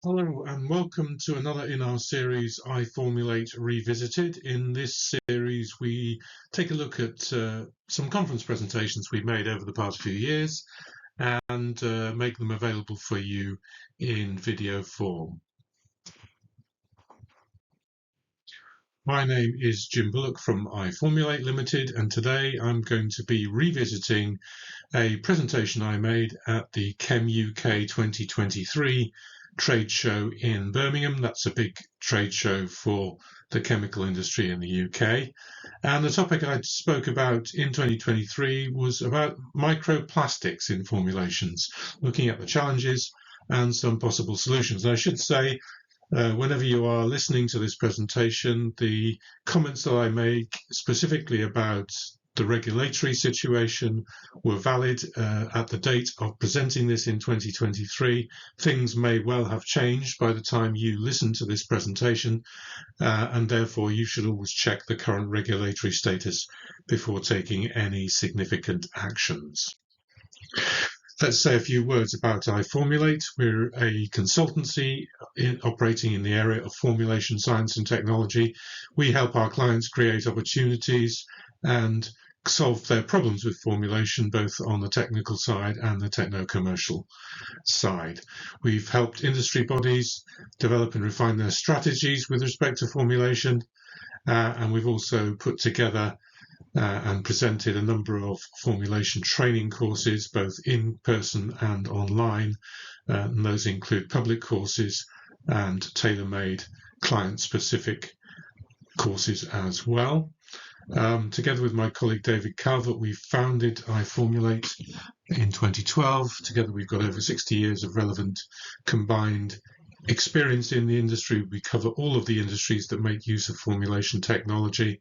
Hello and welcome to another in our series iFormulate Revisited. In this series we take a look at some conference presentations we've made over the past few years and make them available for you in video form. My name is Jim Bullock from iFormulate Limited, and today I'm going to be revisiting a presentation I made at the Chem UK 2023 trade show in Birmingham. That's a big trade show for the chemical industry in the UK. And the topic I spoke about in 2023 was about microplastics in formulations, looking at the challenges and some possible solutions. And I should say, whenever you are listening to this presentation, the comments that I make specifically about the regulatory situation were valid at the date of presenting this in 2023. Things may well have changed by the time you listen to this presentation, and therefore you should always check the current regulatory status before taking any significant actions. Let's say a few words about iFormulate. We're a consultancy operating in the area of formulation science and technology. We help our clients create opportunities and solve their problems with formulation, both on the technical side and the techno-commercial side. We've helped industry bodies develop and refine their strategies with respect to formulation, and we've also put together and presented a number of formulation training courses, both in person and online. And those include public courses and tailor-made client-specific courses as well. Together with my colleague David Calvert, we founded iFormulate in 2012. Together we've got over 60 years of relevant combined experience in the industry. We cover all of the industries that make use of formulation technology.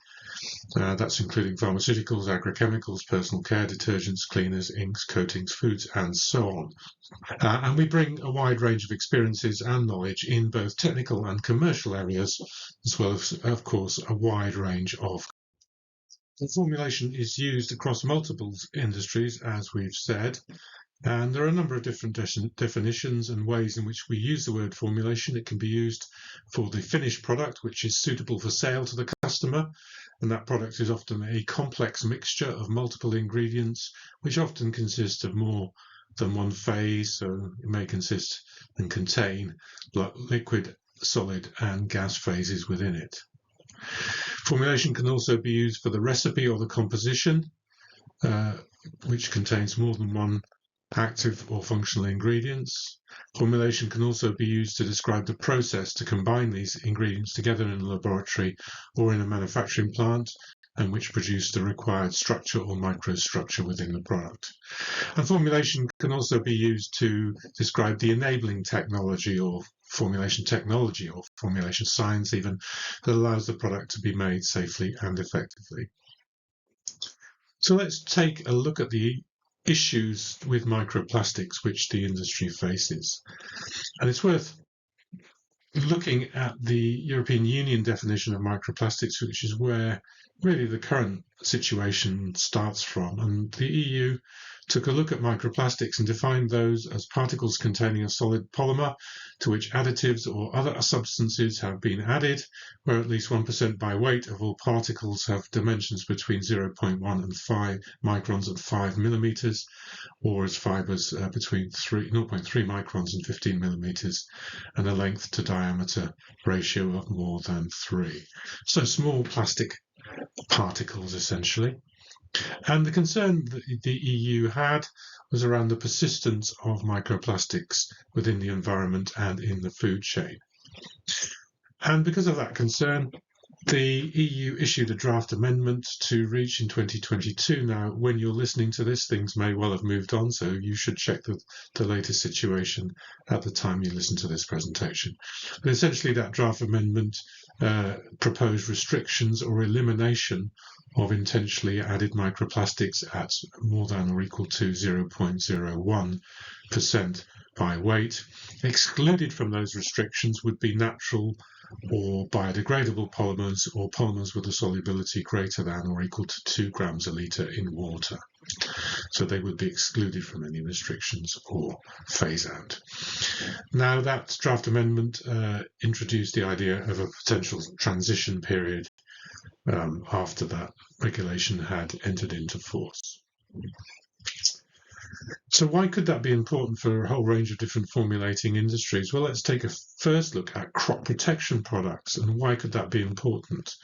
That's including pharmaceuticals, agrochemicals, personal care, detergents, cleaners, inks, coatings, foods, and so on. And we bring a wide range of experiences and knowledge in both technical and commercial areas, as well as, of course, a wide range of. The formulation is used across multiple industries, as we've said, and there are a number of different definitions and ways in which we use the word formulation. It can be used for the finished product, which is suitable for sale to the customer, and that product is often a complex mixture of multiple ingredients, which often consist of more than one phase, so it may consist and contain liquid, solid, and gas phases within it. Formulation can also be used for the recipe or the composition, which contains more than one active or functional ingredients. Formulation can also be used to describe the process to combine these ingredients together in a laboratory or in a manufacturing plant, and which produce the required structure or microstructure within the product. And formulation can also be used to describe the enabling technology or formulation technology or formulation science even that allows the product to be made safely and effectively. So let's take a look at the issues with microplastics which the industry faces. And it's worth looking at the European Union definition of microplastics, which is where really the current situation starts from. And the EU took a look at microplastics and defined those as particles containing a solid polymer to which additives or other substances have been added, where at least 1% by weight of all particles have dimensions between 0.1 and 5 microns and 5 millimeters, or as fibers between 0.3 microns and 15 millimeters, and a length to diameter ratio of more than 3. So small plastic particles, essentially. And the concern that the EU had was around the persistence of microplastics within the environment and in the food chain. And because of that concern, the EU issued a draft amendment to REACH in 2022. Now, when you're listening to this, things may well have moved on, so you should check the latest situation at the time you listen to this presentation. But essentially, that draft amendment proposed restrictions or elimination of intentionally added microplastics at more than or equal to 0.01% by weight. Excluded from those restrictions would be natural or biodegradable polymers or polymers with a solubility greater than or equal to 2 grams a litre in water. so they would be excluded from any restrictions or phase out. Now, that draft amendment introduced the idea of a potential transition period after that regulation had entered into force. So why could that be important for a whole range of different formulating industries? Well, let's take a first look at crop protection products and why could that be important?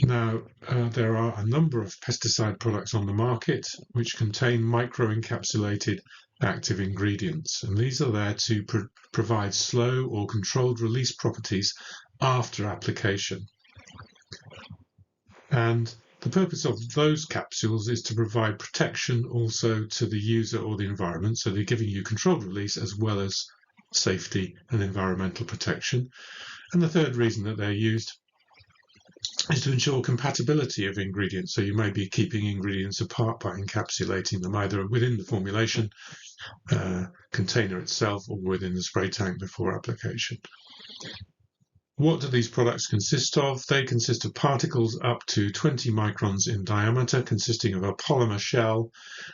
Now, there are a number of pesticide products on the market which contain microencapsulated active ingredients, and these are there to provide slow or controlled release properties after application. And the purpose of those capsules is to provide protection also to the user or the environment, so they're giving you controlled release as well as safety and environmental protection. And the third reason that they're used is to ensure compatibility of ingredients. So you may be keeping ingredients apart by encapsulating them either within the formulation container itself or within the spray tank before application. What do these products consist of? They consist of particles up to 20 microns in diameter, consisting of a polymer shell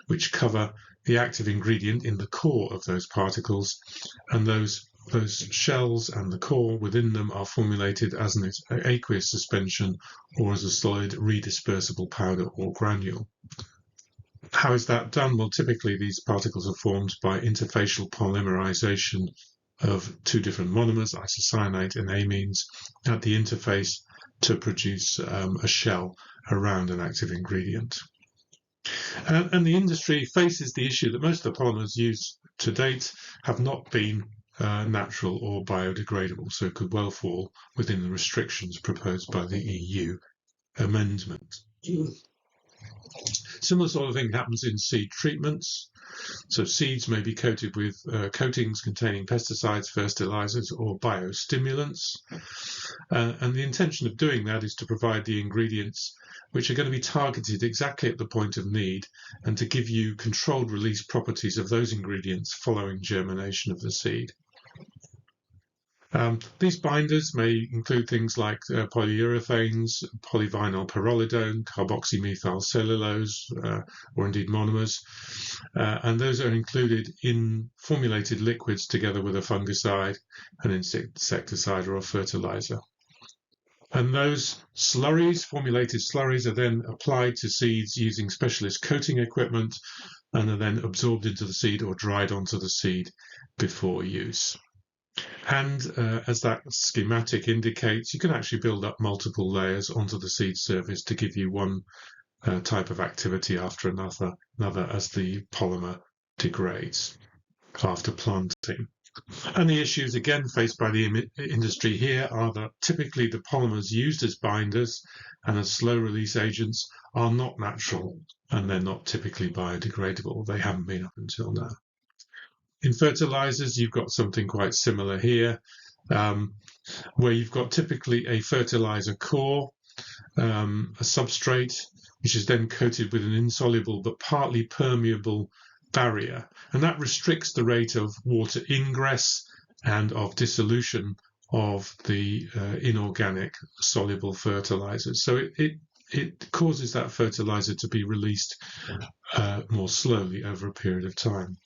which cover the active ingredient in the core of those particles, and those shells and the core within them are formulated as an aqueous suspension or as a solid redispersible powder or granule. How is that done? Well, typically these particles are formed by interfacial polymerization of two different monomers, isocyanate and amines, at the interface to produce a shell around an active ingredient. And the industry faces the issue that most of the polymers used to date have not been natural or biodegradable, so could well fall within the restrictions proposed by the EU amendment. Similar sort of thing happens in seed treatments. So seeds may be coated with coatings containing pesticides, fertilizers, or biostimulants. And the intention of doing that is to provide the ingredients which are going to be targeted exactly at the point of need and to give you controlled release properties of those ingredients following germination of the seed. These binders may include things like polyurethanes, polyvinyl pyrrolidone, carboxymethyl cellulose, or indeed monomers, and those are included in formulated liquids together with a fungicide, an insecticide, or a fertilizer. And those slurries, formulated slurries, are then applied to seeds using specialist coating equipment and are then absorbed into the seed or dried onto the seed before use. And as that schematic indicates, you can actually build up multiple layers onto the seed surface to give you one type of activity after another as the polymer degrades after planting. And the issues again faced by the industry here are that typically the polymers used as binders and as slow release agents are not natural and they're not typically biodegradable. They haven't been up until now. In fertilizers, you've got something quite similar here, where you've got typically a fertilizer core, a substrate, which is then coated with an insoluble but partly permeable barrier. And that restricts the rate of water ingress and of dissolution of the inorganic soluble fertilizers. So it causes that fertilizer to be released more slowly over a period of time.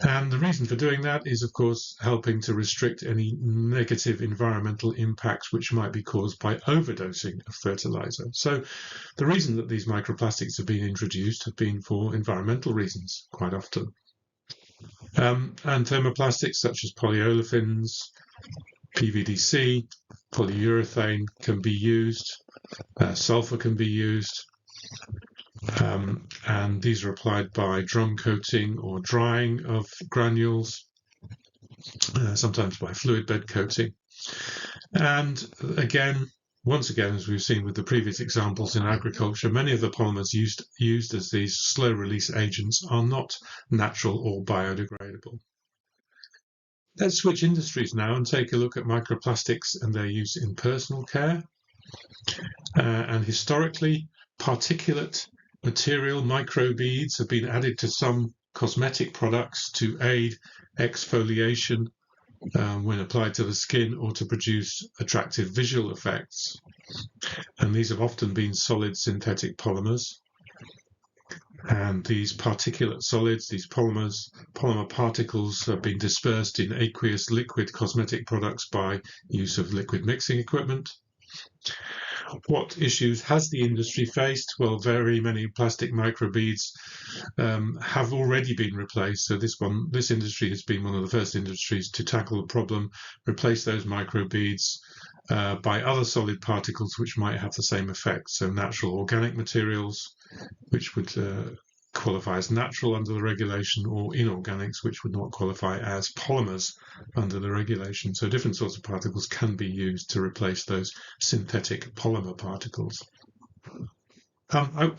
And the reason for doing that is, of course, helping to restrict any negative environmental impacts which might be caused by overdosing of fertilizer. So the reason that these microplastics have been introduced have been for environmental reasons quite often. And thermoplastics such as polyolefins, PVDC, polyurethane can be used, sulfur can be used. And these are applied by drum coating or drying of granules, sometimes by fluid bed coating. And again, once again, as we've seen with the previous examples in agriculture, many of the polymers used as these slow release agents are not natural or biodegradable. Let's switch industries now and take a look at microplastics and their use in personal care. And historically, particulate material microbeads have been added to some cosmetic products to aid exfoliation when applied to the skin or to produce attractive visual effects. And these have often been solid synthetic polymers. And these particulate solids, these polymer particles, have been dispersed in aqueous liquid cosmetic products by use of liquid mixing equipment. What issues has the industry faced? Well, very many plastic microbeads have already been replaced. So this industry has been one of the first industries to tackle the problem, replace those microbeads by other solid particles which might have the same effect. So natural organic materials, which would qualify as natural under the regulation, or inorganics, which would not qualify as polymers under the regulation. So different sorts of particles can be used to replace those synthetic polymer particles.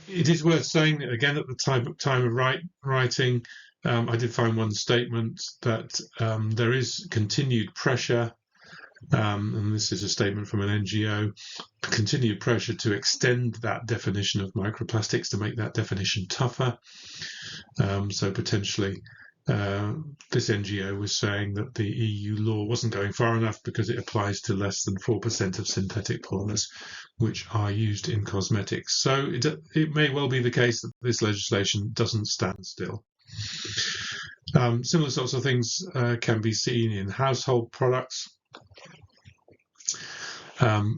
It is worth saying that, again, at the time of writing, I did find one statement that there is continued pressure, and this is a statement from an NGO, continued pressure to extend that definition of microplastics, to make that definition tougher. So potentially this NGO was saying that the EU law wasn't going far enough because it applies to less than 4% of synthetic polymers which are used in cosmetics. So it may well be the case that this legislation doesn't stand still. Similar sorts of things can be seen in household products,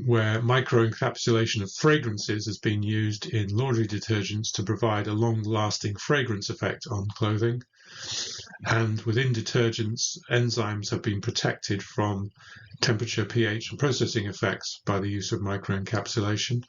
where microencapsulation of fragrances has been used in laundry detergents to provide a long-lasting fragrance effect on clothing. And within detergents, enzymes have been protected from temperature, pH, and processing effects by the use of microencapsulation.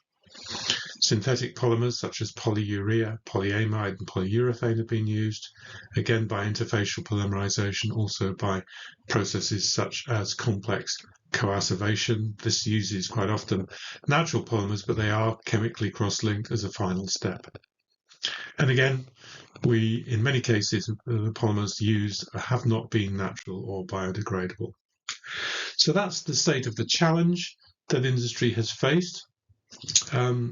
Synthetic polymers such as polyurea, polyamide, and polyurethane have been used, again by interfacial polymerization, also by processes such as complex coactivation. This uses quite often natural polymers, but they are chemically cross-linked as a final step. And again, in many cases, the polymers used have not been natural or biodegradable. So that's the state of the challenge that industry has faced.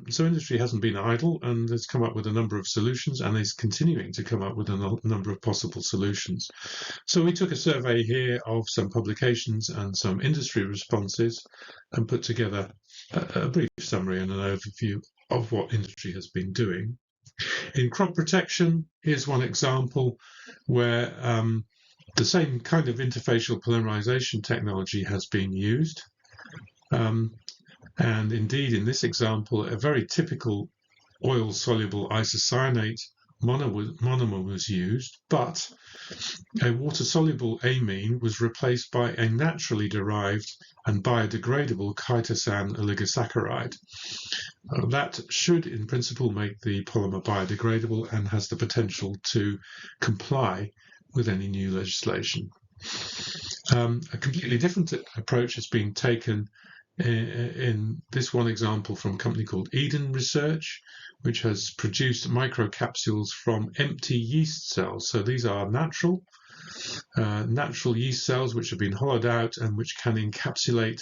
So industry hasn't been idle and has come up with a number of solutions, and is continuing to come up with a number of possible solutions. So we took a survey here of some publications and some industry responses and put together a brief summary and an overview of what industry has been doing. In crop protection, here's one example where the same kind of interfacial polymerization technology has been used. And indeed, in this example, a very typical oil-soluble isocyanate monomer was used, but a water-soluble amine was replaced by a naturally derived and biodegradable chitosan oligosaccharide. That should, in principle, make the polymer biodegradable and has the potential to comply with any new legislation. A completely different approach has been taken in this one example from a company called Eden Research, which has produced microcapsules from empty yeast cells. So these are natural yeast cells which have been hollowed out and which can encapsulate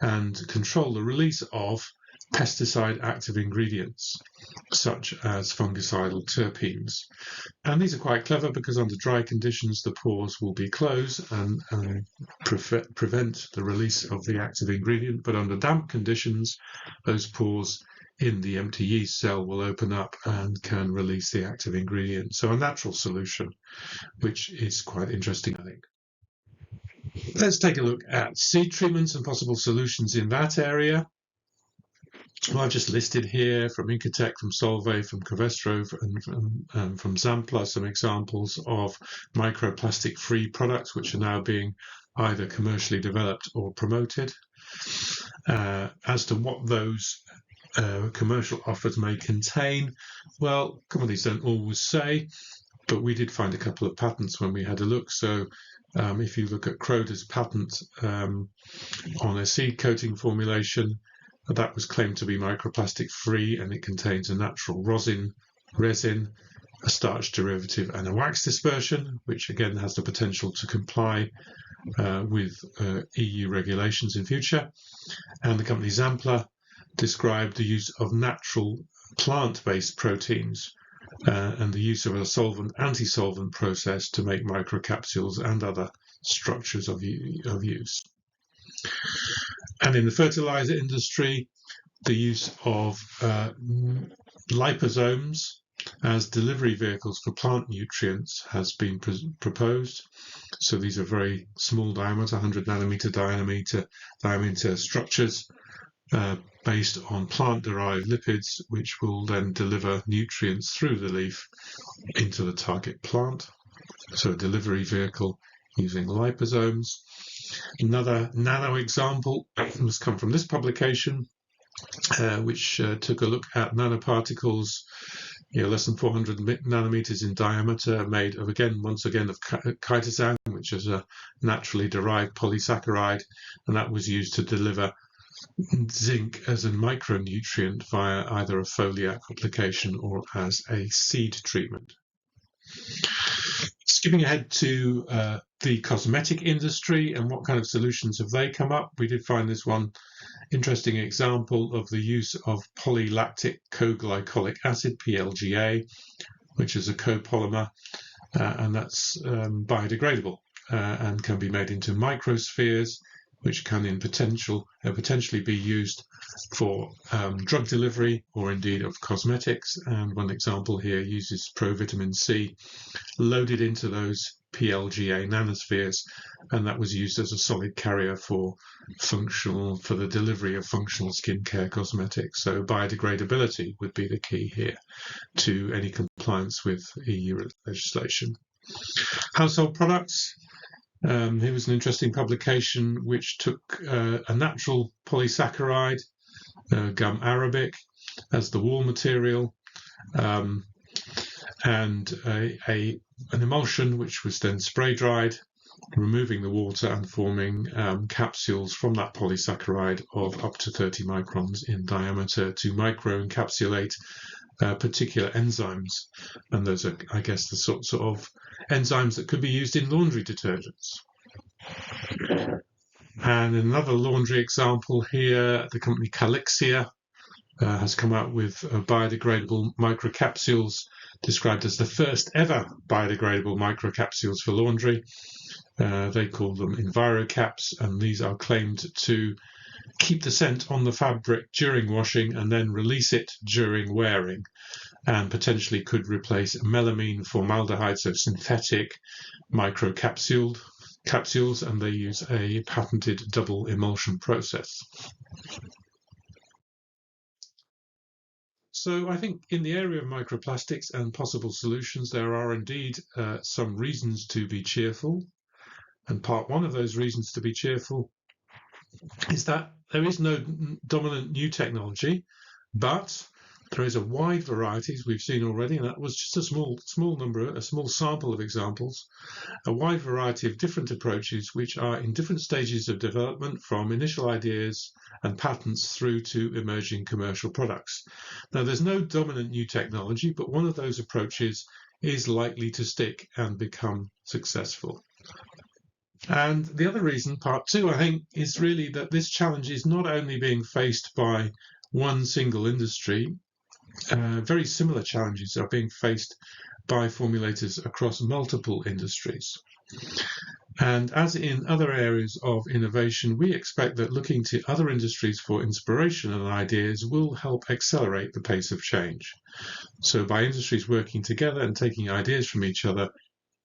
and control the release of pesticide active ingredients, such as fungicidal terpenes. And these are quite clever because under dry conditions, the pores will be closed and prevent the release of the active ingredient. But under damp conditions, those pores in the empty yeast cell will open up and can release the active ingredient. So a natural solution, which is quite interesting, I think. Let's take a look at seed treatments and possible solutions in that area. Well, I've just listed here from Incotec, from Solvay, from Covestro, and from Zampla some examples of microplastic-free products which are now being either commercially developed or promoted. As to what those commercial offers may contain, well, companies don't always say, but we did find a couple of patents when we had a look. So if you look at Croda's patent on a seed coating formulation, that was claimed to be microplastic free, and it contains a natural resin, a starch derivative, and a wax dispersion, which again has the potential to comply with EU regulations in future. And the company Zampla described the use of natural plant-based proteins and the use of a anti-solvent process to make microcapsules and other structures of use. And in the fertilizer industry, the use of liposomes as delivery vehicles for plant nutrients has been proposed. So these are very small diameter, 100 nanometer diameter structures based on plant-derived lipids, which will then deliver nutrients through the leaf into the target plant. So a delivery vehicle using liposomes. Another nano example has come from this publication, which took a look at nanoparticles, less than 400 nanometers in diameter, made of, once again, of chitosan, which is a naturally derived polysaccharide, and that was used to deliver zinc as a micronutrient via either a foliar application or as a seed treatment. Skipping ahead to the cosmetic industry and what kind of solutions have they come up, we did find this one interesting example of the use of polylactic coglycolic acid, PLGA, which is a copolymer, and that's biodegradable and can be made into microspheres, which can potentially be used for drug delivery or indeed of cosmetics. And one example here uses provitamin C loaded into those PLGA nanospheres, and that was used as a solid carrier for the delivery of functional skincare cosmetics. So biodegradability would be the key here to any compliance with EU legislation. Household products. Here was an interesting publication which took a natural polysaccharide, gum arabic, as the wall material, and an emulsion which was then spray dried, removing the water and forming capsules from that polysaccharide of up to 30 microns in diameter to microencapsulate particular enzymes. And those are, I guess, the sorts of enzymes that could be used in laundry detergents. And another laundry example here, the company Calixia has come out with biodegradable microcapsules, described as the first ever biodegradable microcapsules for laundry. They call them EnviroCaps, and these are claimed to keep the scent on the fabric during washing and then release it during wearing, and potentially could replace melamine formaldehyde, so synthetic microcapsules, and they use a patented double emulsion process. So I think in the area of microplastics and possible solutions, there are indeed some reasons to be cheerful. And part one of those reasons to be cheerful is that there is no dominant new technology, but there is a wide variety, as we've seen already, and that was just a small sample of examples, a wide variety of different approaches which are in different stages of development, from initial ideas and patents through to emerging commercial products. Now, there's no dominant new technology, but one of those approaches is likely to stick and become successful. And the other reason, part two, I think, is really that this challenge is not only being faced by one single industry. Very similar challenges are being faced by formulators across multiple industries. And as in other areas of innovation, we expect that looking to other industries for inspiration and ideas will help accelerate the pace of change. So by industries working together and taking ideas from each other,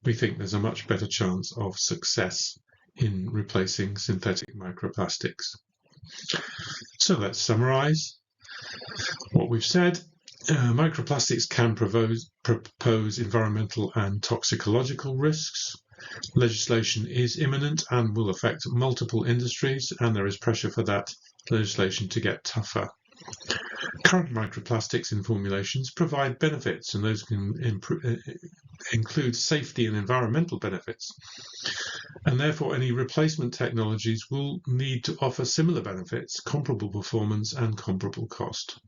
we think there's a much better chance of success in replacing synthetic microplastics. So let's summarize what we've said. Microplastics can propose environmental and toxicological risks. Legislation is imminent and will affect multiple industries, and there is pressure for that legislation to get tougher. Current microplastics in formulations provide benefits, and those can include safety and environmental benefits. And therefore, any replacement technologies will need to offer similar benefits, comparable performance, and comparable cost.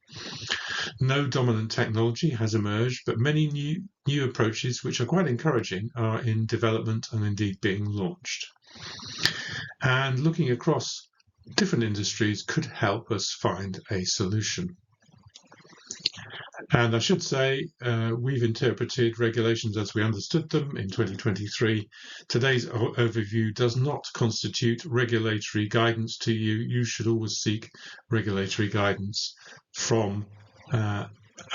No dominant technology has emerged, but many new approaches, which are quite encouraging, are in development and indeed being launched. And looking across different industries could help us find a solution. And I should say, we've interpreted regulations as we understood them in 2023. Today's overview does not constitute regulatory guidance to you. You should always seek regulatory guidance from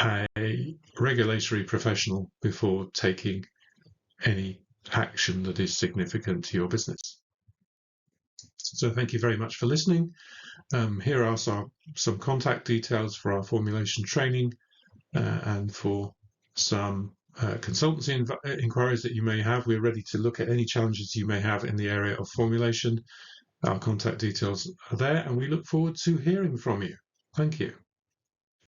a regulatory professional before taking any action that is significant to your business. So thank you very much for listening. Here are some contact details for our formulation training and for some consultancy inquiries that you may have. We're ready to look at any challenges you may have in the area of formulation. Our contact details are there, and we look forward to hearing from you. Thank you.